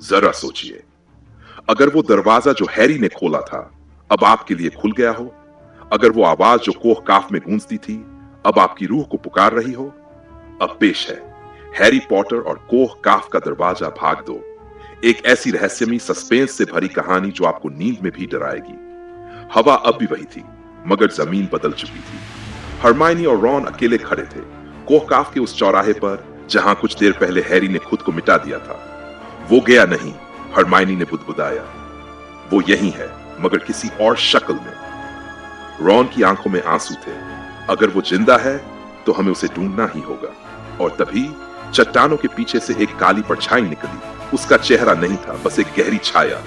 जरा सोचिए, अगर वो दरवाजा जो हैरी ने खोला था अब आपके लिए खुल गया हो, अगर वो आवाज जो कोह काफ में गूंजती थी अब आपकी रूह को पुकार रही हो। अब पेश है हैरी पॉटर और कोह काफ का दरवाजा भाग 2, एक ऐसी रहस्यमयी सस्पेंस से भरी कहानी जो आपको नींद में भी डराएगी। हवा अब भी वही थी, मगर जमीन बदल चुकी थी। हरमाइनी और रॉन अकेले खड़े थे कोह काफ के उस चौराहे पर जहां कुछ देर पहले हैरी ने खुद को मिटा दिया था। वो गया नहीं, हरमाइनी ने बुदबुदाया। वो यही है, मगर किसी और शक्ल में। रॉन की आंखों में आंसू थे। अगर वो जिंदा है तो हमें उसे ढूंढना ही होगा। और तभी चट्टानों के पीछे से एक काली परछाई निकली। उसका चेहरा नहीं था, बस एक गहरी छाया।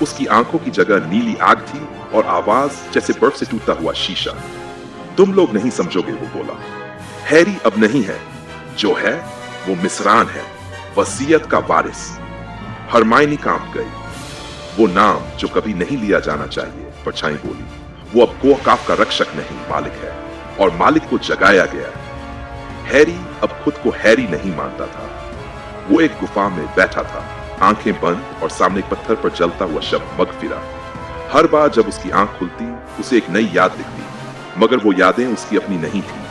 उसकी आंखों की जगह नीली आग थी और आवाज जैसे बर्फ से टूटा हुआ शीशा। तुम लोग नहीं समझोगे, वो बोला। हैरी अब नहीं है, जो है वो मिसरान है, वसीयत का वारिस। हरमाइनी कांप गई। वो नाम जो कभी नहीं लिया जाना चाहिए, परछाई बोली। वो अब कोह काफ का रक्षक नहीं, मालिक है, और मालिक को जगाया गया है। हैरी अब खुद को हैरी नहीं मानता था। वो एक गुफा में बैठा था, आंखें बंद, और सामने एक पत्थर पर जलता हुआ शब्द मगफिरा। हर बार जब उसकी आंख खुलती उसे एक नई याद दिखती, मगर वो यादें उसकी अपनी नहीं थी।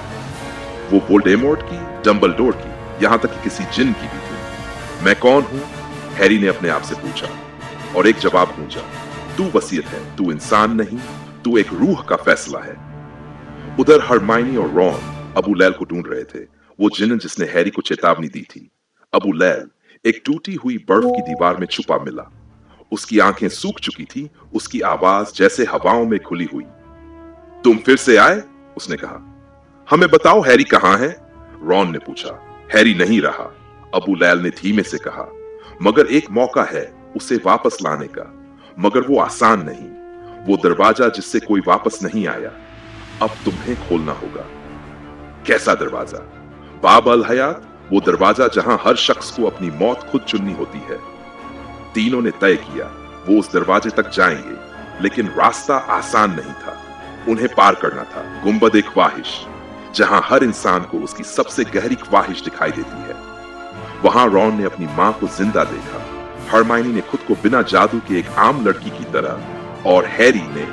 वो वोल्डेमॉर्ट की, डंबलडोर की, यहां तक कि किसी जिन की भी थी। मैं कौन हूं? हैरी ने अपने आप से पूछा, और एक जवाब गूंजा, तू वसीयत है, तू इंसान नहीं, तू एक रूह का फैसला है। उधर हरमाइनी और रॉन अबू लैल को ढूंढ रहे थे, वो जिन जिसने हैरी को चेतावनी दी थी। अबू लैल एक टूटी हुई बर्फ की दीवार में छुपा मिला। उसकी आंखें सूख चुकी थी, उसकी आवाज जैसे हवाओं में खुली हुई। तुम फिर से आए? उसने कहा। हमें बताओ हैरी कहां है? रॉन ने पूछा। हैरी नहीं रहा, अबू लैल ने धीमे से कहा, मगर एक मौका है उसे वापस लाने का, मगर वो आसान नहीं। वो दरवाजा जिससे कोई वापस नहीं आया, अब तुम्हें खोलना होगा। कैसा दरवाजा? बाब अल हयात, वो दरवाजा जहां हर शख्स को अपनी मौत खुद चुननी होती है। तीनों ने तय किया वो उस दरवाजे तक जाएंगे, लेकिन रास्ता आसान नहीं था। उन्हें पार करना था गुंबद ख्वाहिश, जहां हर इंसान को उसकी सबसे गहरी ख्वाहिश दिखाई देती है। वहां रॉन ने अपनी मां को जिंदा देखा, हरमाइनी ने खुद को बिना जादू के एक आम लड़की की तरह, और हैरी ने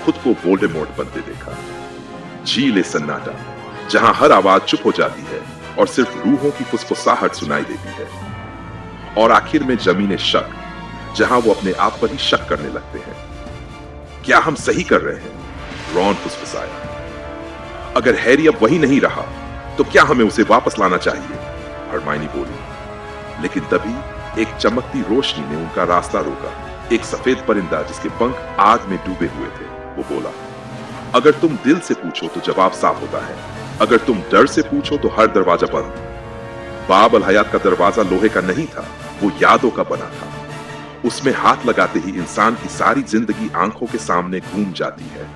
खुद को वोल्डेमॉर्ट बनते देखा। झील सन्नाटा, जहां हर आवाज चुप हो जाती है और सिर्फ रूहों की फुसफुसाहट सुनाई देती है। और आखिर में जमीन शक, जहां वो अपने आप पर ही शक करने लगते हैं। क्या हम सही कर रहे हैं? रॉन फुसफुसाया। अगर हैरी अब वही नहीं रहा तो क्या हमें उसे वापस लाना चाहिए? हरमाइनी बोली। लेकिन तभी एक चमकती रोशनी ने उनका रास्ता रोका। एक सफेद परिंदा जिसके पंख आग में डूबे हुए थे। वो बोला, अगर तुम दिल से पूछो तो जवाब साफ होता है, अगर तुम डर से पूछो तो हर दरवाजा बंद। बाब अल हयात का दरवाजा लोहे का नहीं था, वो यादों का बना था। उसमें हाथ लगाते ही इंसान की सारी जिंदगी आंखों के सामने घूम जाती है।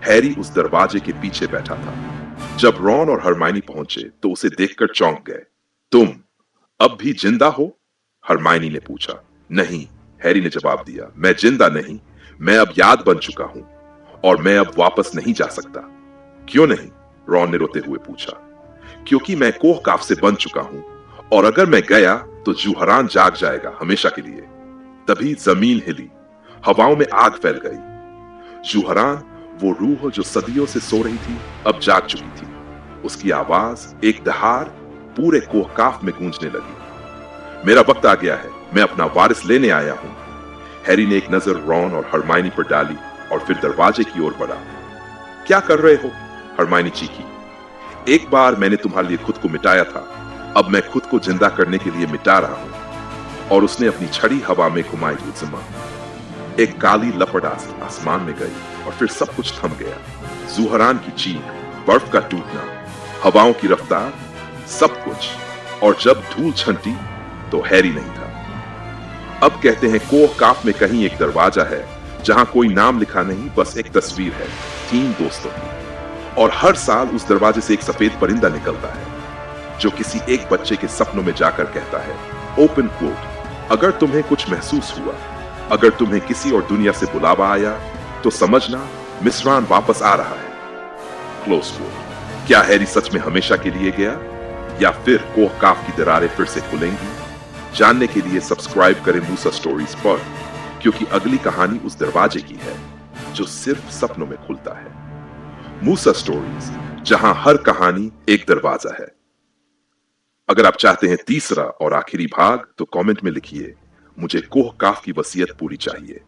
हैरी उस दरवाजे के पीछे बैठा था। जब रॉन और हरमाइनी पहुंचे तो उसे देखकर चौंक गए। तुम अब भी जिंदा हो? हरमाइनी ने पूछा। नहीं, हैरी ने जवाब दिया, मैं जिंदा नहीं, मैं अब याद बन चुका हूं, और मैं अब वापस नहीं जा सकता। क्यों नहीं? रॉन ने रोते हुए पूछा। क्योंकि मैं कोह काफ से बन चुका हूं, और अगर मैं गया तो जूहरान जाग जाएगा हमेशा के लिए। तभी जमीन हिली, हवाओं में आग फैल गई। जूहरान, वो रूह जो सदियों से सो रही थी, अब जाग चुकी थी। उसकी आवाज एक दहाड़ पूरे कोह काफ में गूंजने लगी। मेरा वक्त आ गया है, मैं अपना वारिस लेने आया हूं। हैरी ने एक नजर रॉन और हरमाइनी पर डाली और फिर दरवाजे की ओर बढ़ा। क्या कर रहे हो? हरमाइनी चीखी। एक बार मैंने तुम्हारे लिए खुद को मिटाया था, अब मैं खुद को जिंदा करने के लिए मिटा रहा हूं। और उसने अपनी छड़ी हवा में घुमाई जुल्मा। एक काली लपट आसमान में गई और फिर सब कुछ थम गया। जूहरान की चीख, बर्फ का टूटना, हवाओं की रफ्तार, सब कुछ। और जब धूल छंटी तो हैरी नहीं था। अब कहते हैं कोह काफ में कहीं एक दरवाजा है जहां कोई नाम लिखा नहीं, बस एक तस्वीर है 3 दोस्तों की। और हर साल उस दरवाजे से एक सफेद परिंदा निकलता है जो किसी एक बच्चे के सपनों में जाकर कहता है, ओपन कोट, अगर तुम्हें कुछ महसूस हुआ, अगर तुम्हें किसी और दुनिया से बुलावा आया, तो समझना मिस्रान वापस आ रहा है। Close quote. क्या हैरी सच में हमेशा के लिए गया, या फिर कोह काफ की दरारें फिर से खुलेंगी? जानने के लिए सब्सक्राइब करें मूसा स्टोरीज पर, क्योंकि अगली कहानी उस दरवाजे की है जो सिर्फ सपनों में खुलता है। मूसा स्टोरीज, जहां हर कहानी एक दरवाजा है। अगर आप चाहते हैं तीसरा और आखिरी भाग तो कमेंट में लिखिए, मुझे कोह काफ की वसीयत पूरी चाहिए।